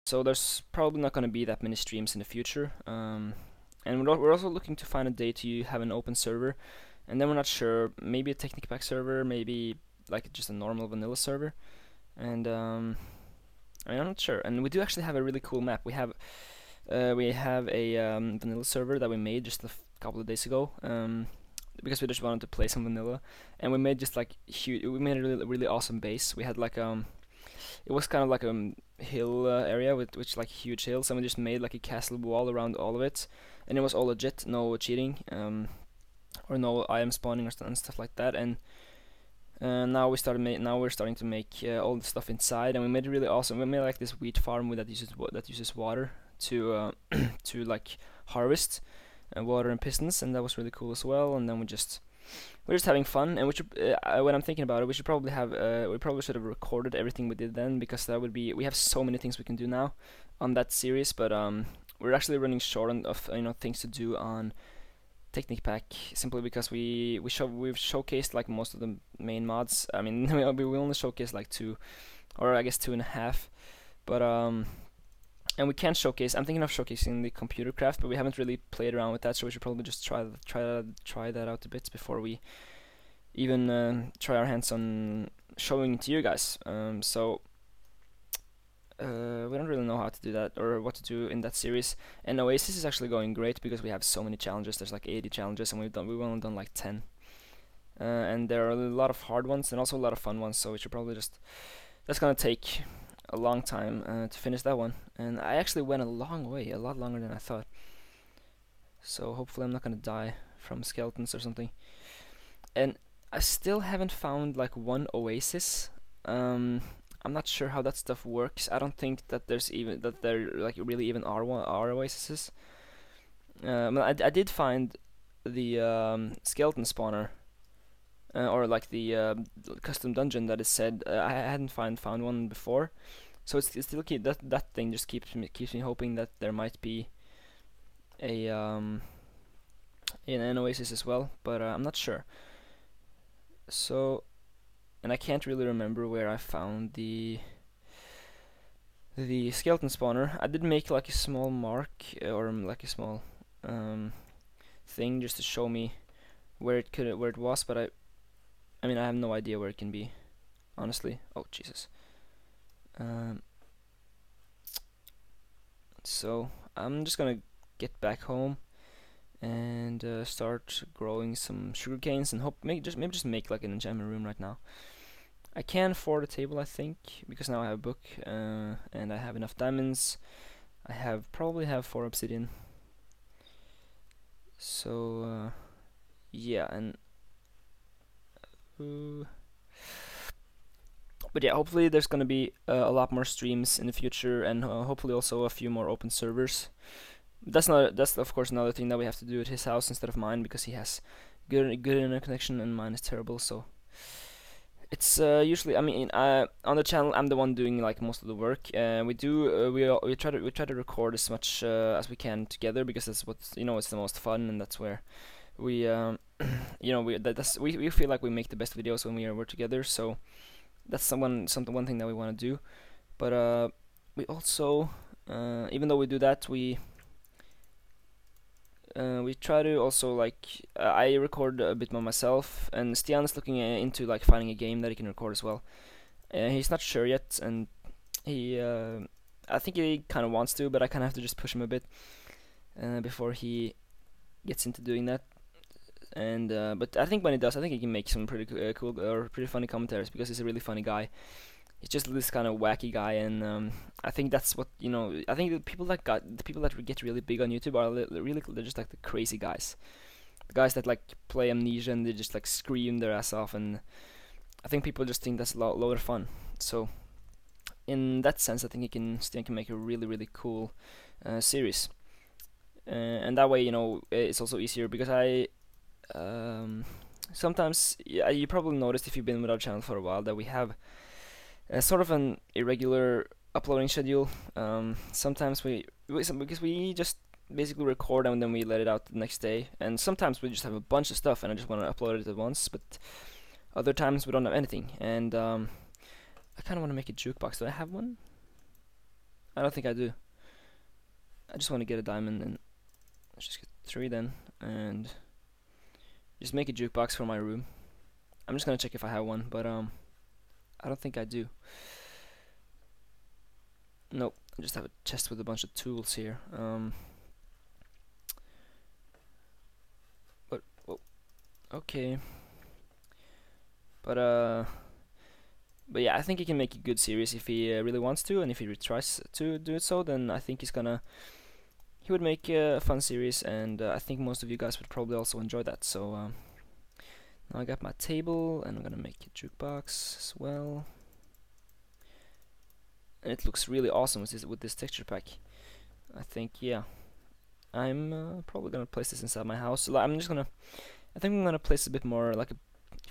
so there's probably not going to be that many streams in the future. And we're also looking to find a day to have an open server, and then we're not sure. Maybe a Technic Pack server, maybe like just a normal vanilla server, and I mean, I'm not sure. And we do actually have a really cool map. We have a vanilla server that we made just a couple of days ago. Because we just wanted to play some vanilla, and we made just like huge. We made a really awesome base. We had like it was kind of like a hill area with which like huge hills, and we just made like a castle wall around all of it, and it was all legit, no cheating, or no item spawning and stuff like that. And now we're starting to make all the stuff inside, and we made it really awesome. We made like this wheat farm that uses water to to like harvest water and pistons, and that was really cool as well. And then we're just having fun. And when I'm thinking about it, we should have recorded everything we did then, because we have so many things we can do now on that series. But we're actually running short of things to do on Technic Pack, simply because we've showcased like most of the main mods. I mean, we only showcased like 2, or I guess 2.5, but and we can't showcase. I'm thinking of showcasing the computer craft, but we haven't really played around with that, so we should probably just try that out a bit before we even try our hands on showing it to you guys. So we don't really know how to do that or what to do in that series. And Oasis is actually going great because we have so many challenges. There's like 80 challenges, and we've only done like 10. And there are a lot of hard ones and also a lot of fun ones. So we should probably that's gonna take a long time to finish that one. And I actually went a long way, a lot longer than I thought. So hopefully I'm not gonna die from skeletons or something. And I still haven't found like one oasis. I'm not sure how that stuff works. I don't think that there like really even are oases. I did find the skeleton spawner, or like the custom dungeon that is said. I hadn't found one before, so it's still that thing just keeps me hoping that there might be a an oasis as well, but I'm not sure. So, and I can't really remember where I found the skeleton spawner. I did make like a small mark, or like a small thing just to show me where it was, but I mean I have no idea where it can be, honestly. Oh Jesus. So I'm just gonna get back home and start growing some sugar canes, and maybe just make like an enchantment room right now. I can afford a table, I think, because now I have a book, and I have enough diamonds. I probably have 4 obsidian. So yeah, and but yeah, hopefully there's gonna be a lot more streams in the future, and hopefully also a few more open servers. That's of course another thing that we have to do at his house instead of mine, because he has good internet connection and mine is terrible. So it's usually, I mean, on the channel I'm the one doing like most of the work. We try to record as much as we can together, because that's what's it's the most fun, and that's where we we feel like we make the best videos when we're together. So that's one thing that we want to do. But we also, even though we do that, we try to also like I record a bit more myself, and Stian is looking into like finding a game that he can record as well. He's not sure yet, and I think he kind of wants to, but I kind of have to just push him a bit before he gets into doing that. And but I think when he does, I think he can make some pretty cool or pretty funny commentaries, because he's a really funny guy. He's just this kind of wacky guy, and I think that's what I think the people that get really big on YouTube are they're just like the crazy guys, the guys that like play Amnesia and they just like scream their ass off, and I think people just think that's a lot of fun. So in that sense, I think Stian can make a really cool series, and that way it's also easier, because sometimes, yeah, you probably noticed if you've been with our channel for a while that we have sort of an irregular uploading schedule. Sometimes because we just basically record and then we let it out the next day, and sometimes we just have a bunch of stuff and I just want to upload it at once, but other times we don't have anything. And I kind of want to make a jukebox. Do I have one? I don't think I do. I just want to get a diamond, and let's just get 3 then, and just make a jukebox for my room. I'm just gonna check if I have one, but I don't think I do. Nope, I just have a chest with a bunch of tools here. But whoa, okay. But yeah, I think he can make a good series if he really wants to, and if he tries to do it so, then I think he would make a fun series, and I think most of you guys would probably also enjoy that. So now I got my table, and I'm gonna make a jukebox as well. And it looks really awesome with this texture pack. I think, yeah, I'm probably gonna place this inside my house. So I think I'm gonna place a bit more, like a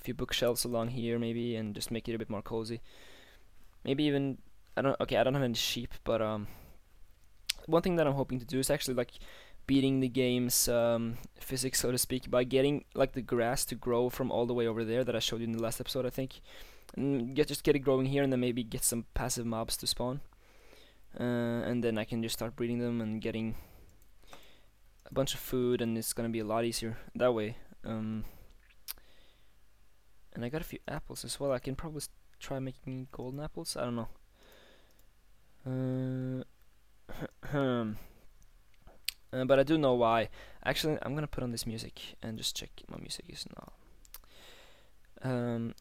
few bookshelves along here maybe, and just make it a bit more cozy. Maybe even, I don't have any sheep, but one thing that I'm hoping to do is actually like beating the game's physics, so to speak, by getting like the grass to grow from all the way over there that I showed you in the last episode, I think. And just get it growing here, and then maybe get some passive mobs to spawn, and then I can just start breeding them and getting a bunch of food, and it's gonna be a lot easier that way. And I got a few apples as well. I can probably try making golden apples. I don't know. But I do know why. Actually, I'm gonna put on this music and just check my music is now.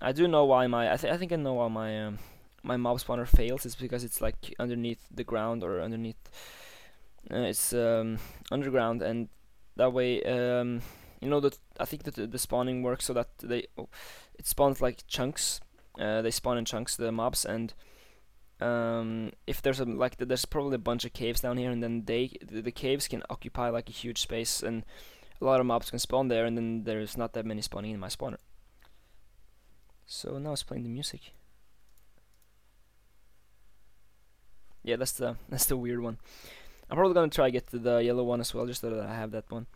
I do know why I think I know why my mob spawner fails. It's because it's like underneath the ground, or underneath. It's underground, and that way, you know, that I think that the spawning works so that it spawns like chunks. They spawn in chunks, the mobs, and if there's there's probably a bunch of caves down here, and then the caves can occupy like a huge space, and a lot of mobs can spawn there, and then there's not that many spawning in my spawner. So now it's playing the music. Yeah, that's the weird one. I'm probably gonna try get the yellow one as well, just so that I have that one.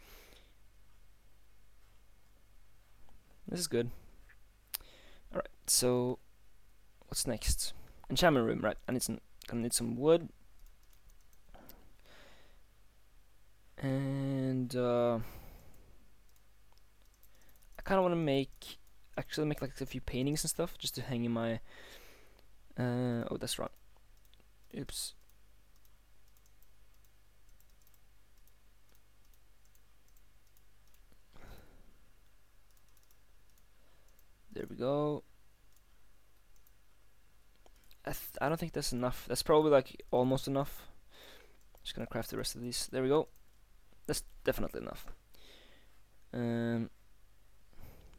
This is good. Alright, so what's next? Enchantment room, right? I gonna need some wood. And I kinda wanna actually make like a few paintings and stuff, just to hang in my oh, that's wrong. Oops. There we go. I don't think that's enough. That's probably like almost enough. Just gonna craft the rest of these. There we go. That's definitely enough.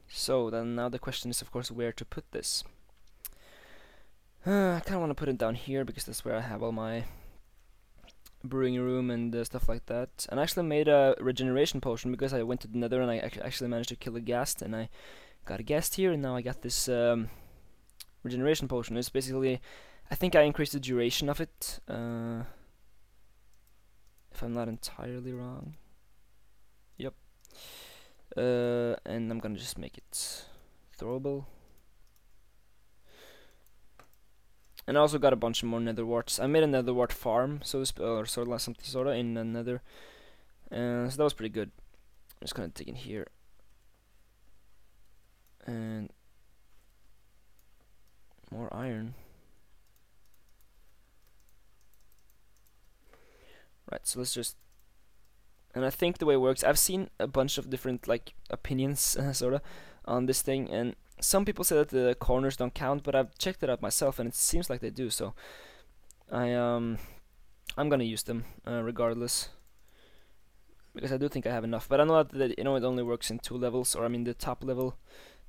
So then now the question is, of course, where to put this. I kind of want to put it down here because that's where I have all my brewing room and stuff like that. And I actually made a regeneration potion because I went to the nether and I actually managed to kill a ghast, and I got a ghast here, and now I got this regeneration potion. It's basically, I think I increased the duration of it, if I'm not entirely wrong. Yep. And I'm gonna just make it throwable. And I also got a bunch of more nether warts. I made a nether wart farm, or sort of like something sort of in the nether. So that was pretty good. I'm just gonna dig in here. And more iron. Right, so let's just... And I think the way it works, I've seen a bunch of different like opinions sort of on this thing, and some people say that the corners don't count, but I've checked it out myself and it seems like they do, so I'm gonna use them regardless, because I do think I have enough. But I know that it only works in 2 levels, or I mean the top level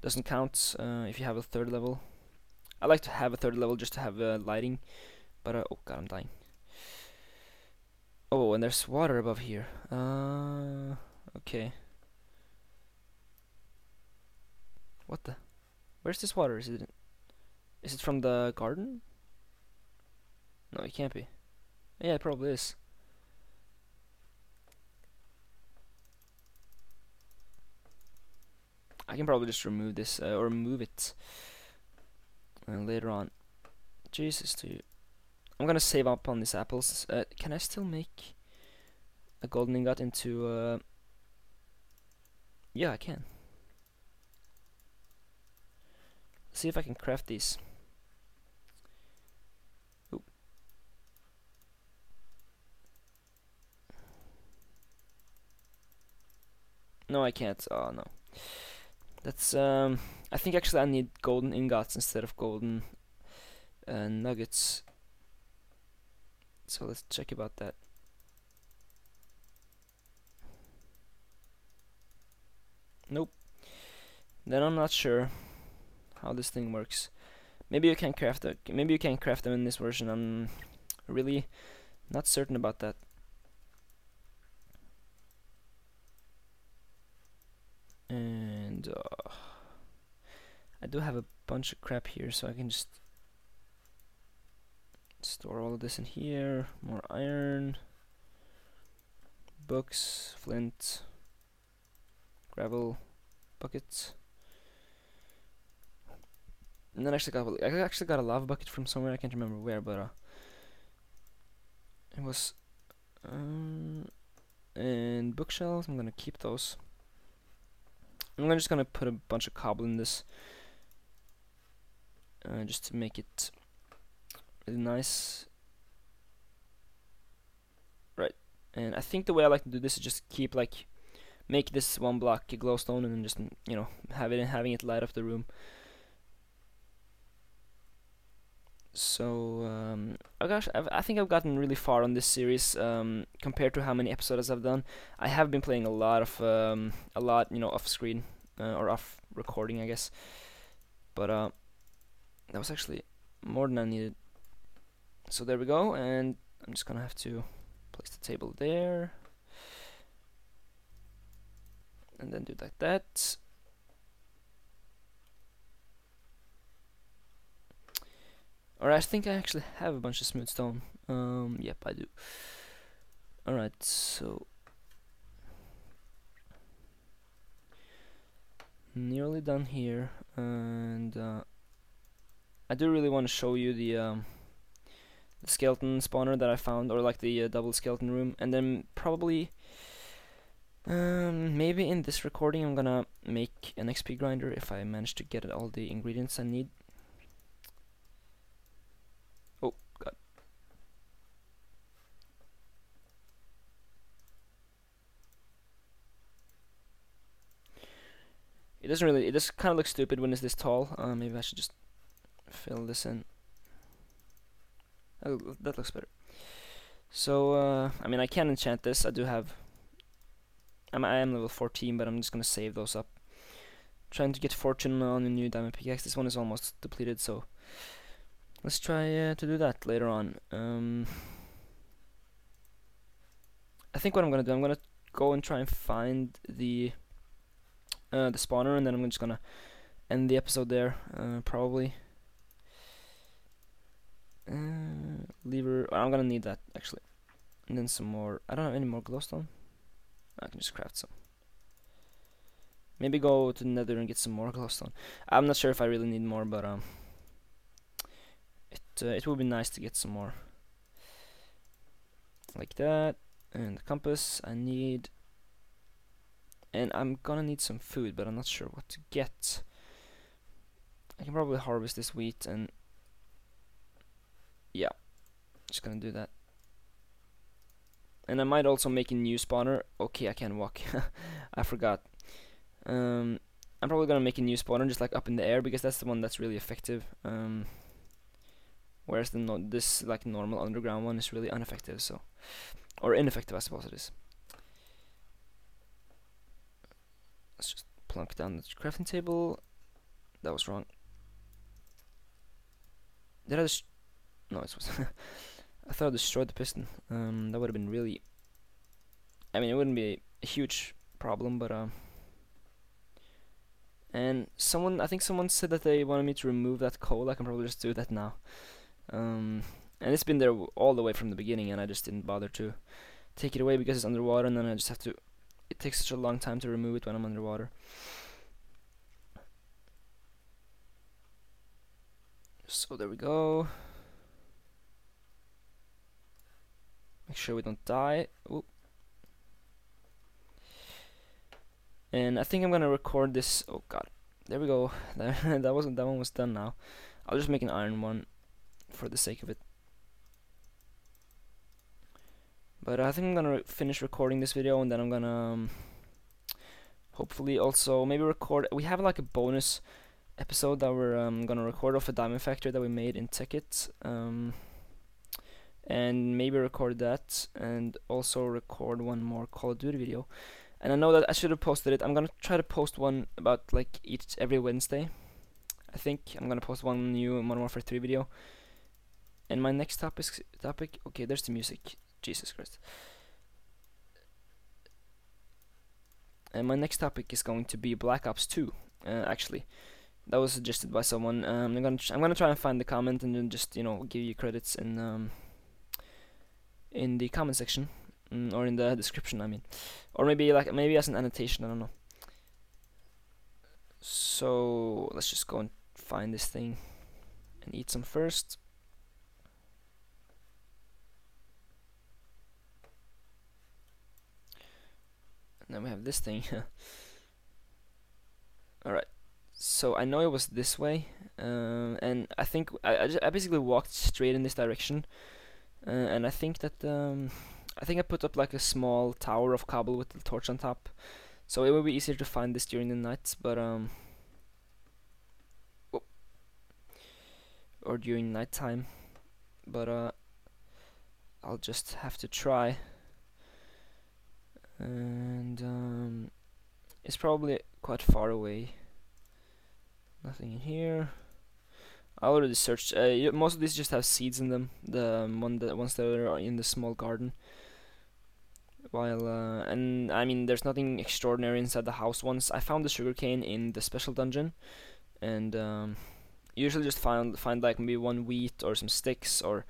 doesn't count if you have a 3rd level. I like to have a 3rd level just to have lighting, but oh god, I'm dying. Oh, and there's water above here. Okay. What the? Where's this water? Is it from the garden? No, it can't be. Yeah, it probably is. I can probably just remove this or move it later on. Jesus, dude. I'm gonna save up on these apples. Can I still make a golden ingot into? Yeah, I can. Let's see if I can craft these. Oop. No, I can't. Oh no. That's I think actually I need golden ingots instead of golden nuggets. So let's check about that. Nope. Then I'm not sure how this thing works. Maybe you can craft it. Maybe you can craft them in this version. I'm really not certain about that. And I do have a bunch of crap here, so I can just store all of this in here. More iron, books, flint, gravel, buckets. And then I actually got a lava bucket from somewhere. I can't remember where, but it was and bookshelves. I'm gonna keep those. I'm just gonna put a bunch of cobble in this, just to make it really nice. Right. And I think the way I like to do this is just keep make this one block a glowstone, and then just having it light up the room. So oh gosh, I think I've gotten really far on this series compared to how many episodes I've done. I have been playing a lot off screen or off recording, I guess. But that was actually more than I needed. So there we go, and I'm just gonna have to place the table there, and then do like that. Alright, I think I actually have a bunch of smooth stone. Yep, I do. Alright, so nearly done here, and I do really want to show you the skeleton spawner that I found, or like the double skeleton room, and then probably maybe in this recording I'm gonna make an XP grinder if I manage to get all the ingredients I need. Oh god. It just kind of looks stupid when it's this tall. Maybe I should just fill this in. Oh, that looks better. So I mean, I can enchant this. I am level 14, but I'm just gonna save those up. Trying to get fortune on a new diamond pickaxe. This one is almost depleted, so let's try to do that later on. I think what I'm gonna do, I'm gonna go and try and find the spawner, and then I'm just gonna end the episode there, probably. Lever. I'm gonna need that actually, and then some more. I don't have any more glowstone. I can just craft some. Maybe go to the nether and get some more glowstone. I'm not sure if I really need more, but it would be nice to get some more. Like that. And the compass I need. And I'm gonna need some food, but I'm not sure what to get. I can probably harvest this wheat, and yeah, just gonna do that. And I might also make a new spawner. Okay, I can walk. I forgot. I'm probably gonna make a new spawner just like up in the air, because that's the one that's really effective. Whereas this like normal underground one is really ineffective. So, or ineffective, I suppose it is. Let's just plunk down the crafting table. That was wrong. Did I just? No, it was. I thought I destroyed the piston. That would have been really. I mean, it wouldn't be a huge problem, but and I think someone said that they wanted me to remove that coal. I can probably just do that now. And it's been there all the way from the beginning, and I just didn't bother to take it away because it's underwater, and then I just have to. It takes such a long time to remove it when I'm underwater. So there we go. Make sure we don't die. Ooh. And I think I'm gonna record this. Oh god, there we go. That one was done now. I'll just make an iron one for the sake of it. But I think I'm gonna finish recording this video, and then I'm gonna hopefully also maybe record. We have like a bonus episode that we're gonna record of a diamond factory that we made in Ticket, and maybe record that, and also record one more Call of Duty video. And I know that I should have posted it. I'm gonna try to post one about like every Wednesday. I think I'm gonna post one new Modern Warfare 3 video. And my next topic. Okay, there's the music. Jesus Christ. And my next topic is going to be Black Ops 2. Actually, that was suggested by someone. I'm gonna try and find the comment and then just give you credits in the comment section. Or in the description, I mean, or maybe as an annotation. I don't know. So let's just go and find this thing and eat some first. And then we have this thing. All right. So I know it was this way, and I think I basically walked straight in this direction, and I think that I put up like a small tower of cobble with the torch on top, so it will be easier to find this during the night, but or during nighttime, but I'll just have to try, and it's probably quite far away. Nothing in here. I already searched. Most of these just have seeds in them. The ones that are in the small garden. While and I mean, there's nothing extraordinary inside the house ones. I found the sugarcane in the special dungeon, and usually just find like maybe one wheat or some sticks or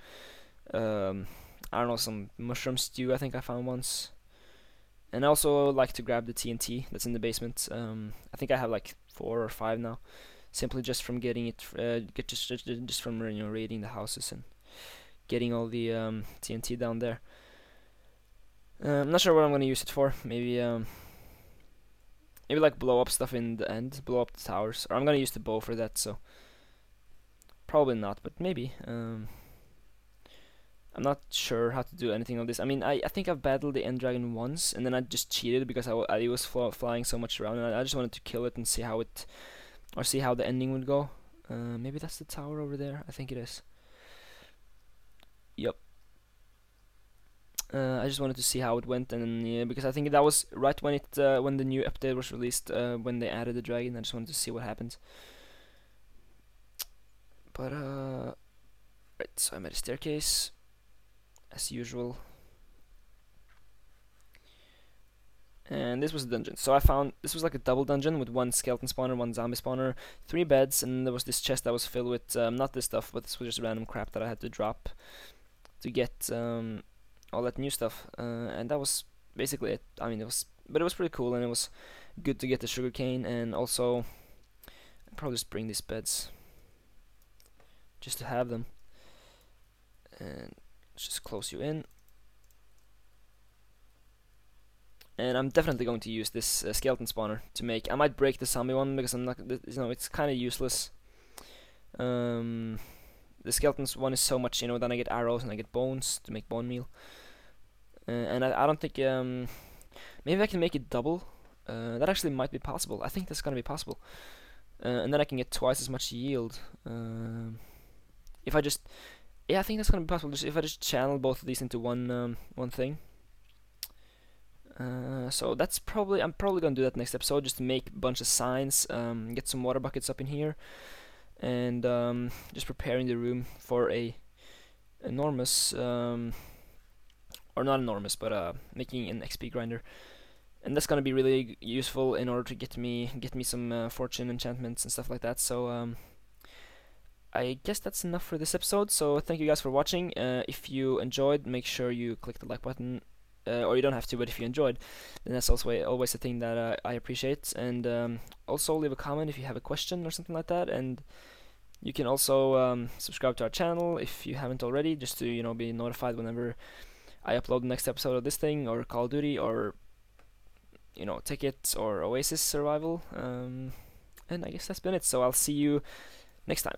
I don't know, some mushroom stew. I think I found once. And I also like to grab the TNT that's in the basement. I think I have like 4 or 5 now, simply just from getting it, just from raiding the houses and getting all the TNT down there. I'm not sure what I'm gonna use it for. Maybe like blow up stuff in the end, blow up the towers, or I'm gonna use the bow for that. So probably not, but maybe. I'm not sure how to do anything of this. I mean, I think I've battled the end dragon once, and then I just cheated because I was flying so much around, and I just wanted to kill it and see how the ending would go. Maybe that's the tower over there. I think it is. Yep. I just wanted to see how it went, and yeah, because I think that was right when when the new update was released, when they added the dragon. I just wanted to see what happened. But right, so I made a staircase, as usual, and this was the dungeon. So I found this was like a double dungeon with 1 skeleton spawner, 1 zombie spawner, 3 beds, and there was this chest that was filled with not this stuff, but this was just random crap that I had to drop to get all that new stuff, and that was basically it. I mean, it was pretty cool, and it was good to get the sugarcane, and also I'll probably just bring these beds just to have them, and let's just close you in. And I'm definitely going to use this skeleton spawner to make. I might break the zombie one because I'm not, it's kind of useless. The skeletons one is so much, then I get arrows and I get bones to make bone meal. And I don't think, maybe I can make it double. That actually might be possible. I think that's gonna be possible. And then I can get twice as much yield. If I just, yeah, I think that's gonna be possible. Just if I just channel both of these into one thing. So that's I'm probably gonna do that next episode, just to make a bunch of signs, get some water buckets up in here, and just preparing the room for a enormous, or not enormous, but making an XP grinder, and that's gonna be really useful in order to get me some fortune enchantments and stuff like that. So I guess that's enough for this episode. So thank you guys for watching. If you enjoyed, make sure you click the like button. Or you don't have to, but if you enjoyed, then that's also always a thing that I appreciate. And also leave a comment if you have a question or something like that. And you can also subscribe to our channel if you haven't already, just to be notified whenever I upload the next episode of this thing, or Call of Duty, or Ticket, or Oasis Survival. And I guess that's been it. So I'll see you next time.